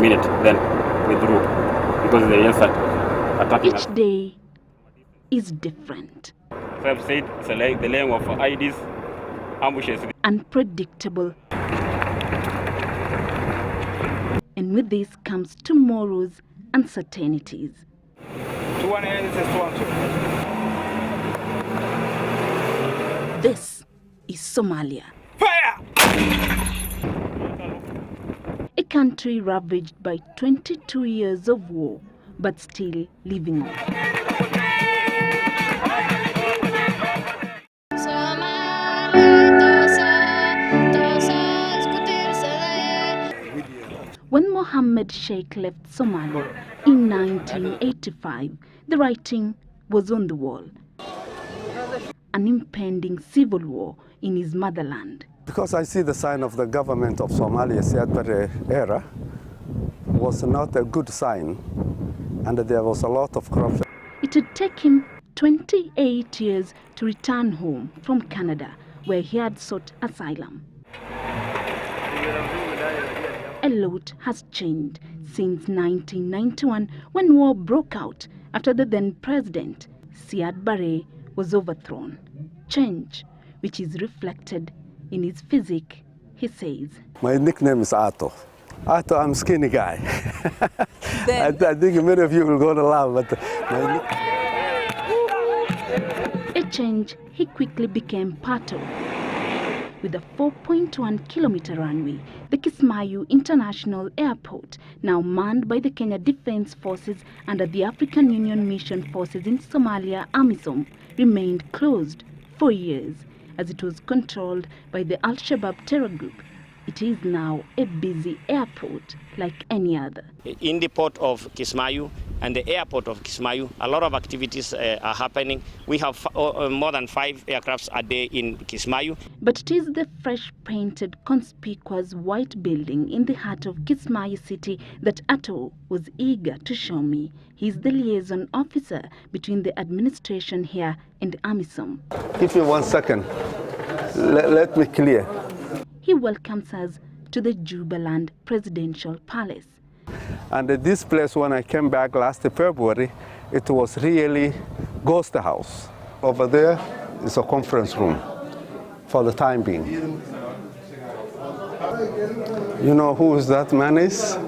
minute, then withdrew because they just attacking us. Each day is different. So I've said it's like the laying of IDs, ambushes. Unpredictable. And with this comes tomorrow's uncertainties. This is Somalia. Fire! A country ravaged by 22 years of war, but still living on. When Mohammed Sheikh left Somalia in 1985, the writing was on the wall. An impending civil war in his motherland. Because I see the sign of the government of Somalia, Siad Barre era, was not a good sign, and there was a lot of corruption. It would take him 28 years to return home from Canada, where he had sought asylum. A lot has changed since 1991, when war broke out after the then president, Siad Barre, was overthrown. Change, which is reflected in his physique, he says. My nickname is Ato. Ato, I'm a skinny guy. I think many of you will go to laugh, but a change he quickly became part of. With a 4.1-kilometer runway, the Kismayu International Airport, now manned by the Kenya Defense Forces under the African Union Mission Forces in Somalia, AMISOM, remained closed for years as it was controlled by the Shabaab terror group. It is now a busy airport like any other. In the port of Kismayu and the airport of Kismayu, a lot of activities are happening. We have more than 5 aircrafts a day in Kismayu. But it is the fresh-painted, conspicuous white building in the heart of Kismayu city that Ato was eager to show me. He is the liaison officer between the administration here and AMISOM. Give me 1 second. Let me clear. He welcomes us to the Jubaland Presidential Palace. And this place, when I came back last February, it was really ghost house. Over there is a conference room for the time being. You know who that man is?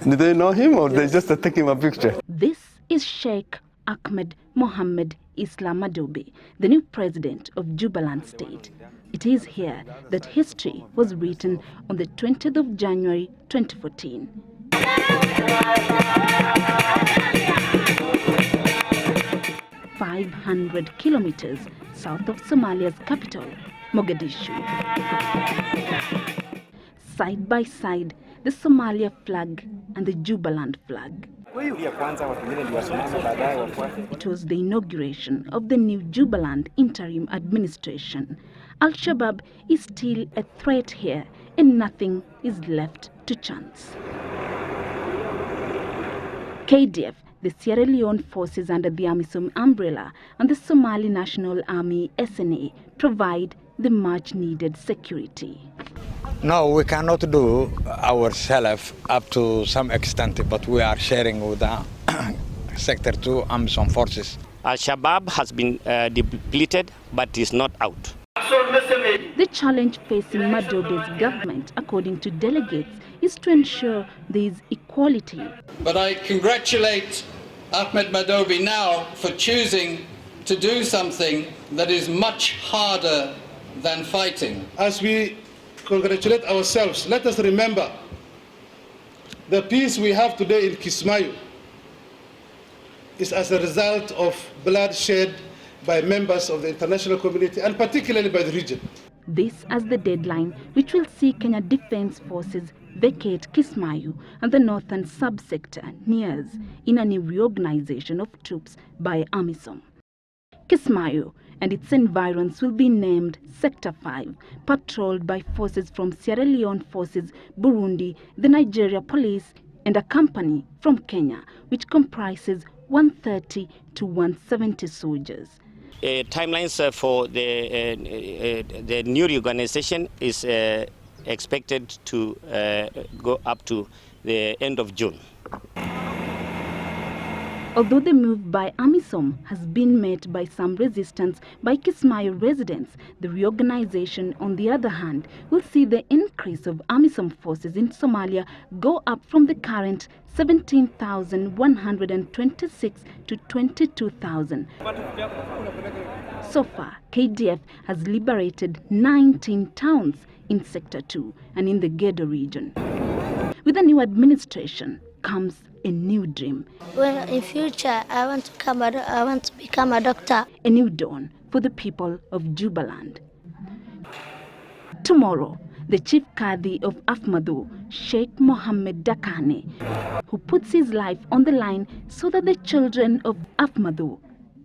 Do they know him, or they just taking a picture? This is Sheikh Ahmed Mohammed Islam Madobe, the new president of Jubaland State. It is here that history was written on the 20th of January 2014. 500 kilometers south of Somalia's capital, Mogadishu. Side by side, the Somalia flag and the Jubaland flag. It was the inauguration of the new Jubaland interim administration. Al-Shabaab is still a threat here, and nothing is left to chance. KDF, the Sierra Leone forces under the AMISOM umbrella, and the Somali National Army SNA provide the much-needed security. No, we cannot do ourselves up to some extent, but we are sharing with the Sector 2 AMISOM forces. Al-Shabaab has been depleted, but is not out. The challenge facing Madobe's government, according to delegates, is to ensure there is equality. But I congratulate Ahmed Madobe now for choosing to do something that is much harder than fighting. As we congratulate ourselves, let us remember the peace we have today in Kismayu is as a result of bloodshed by members of the international community, and particularly by the region. This as the deadline which will see Kenya Defense Forces vacate Kismayu and the northern subsector nears in a new reorganization of troops by AMISOM. Kismayu and its environs will be named Sector 5, patrolled by forces from Sierra Leone forces, Burundi, the Nigeria police, and a company from Kenya, which comprises 130 to 170 soldiers. Timelines for the new reorganization is expected to go up to the end of June. Although the move by AMISOM has been met by some resistance by Kismayu residents, the reorganization, on the other hand, will see the increase of AMISOM forces in Somalia go up from the current 17,126 to 22,000. So far, KDF has liberated 19 towns in Sector 2 and in the Gedo region. With the new administration comes a new dream. Well, in future, I want to become a doctor. A new dawn for the people of Jubaland. Tomorrow, the Chief Qadi of Afmadu, Sheikh Mohammed Dakane, who puts his life on the line so that the children of Afmadu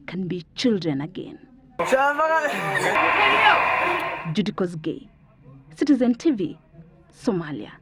can be children again. Judy Kosgei, Citizen TV, Somalia.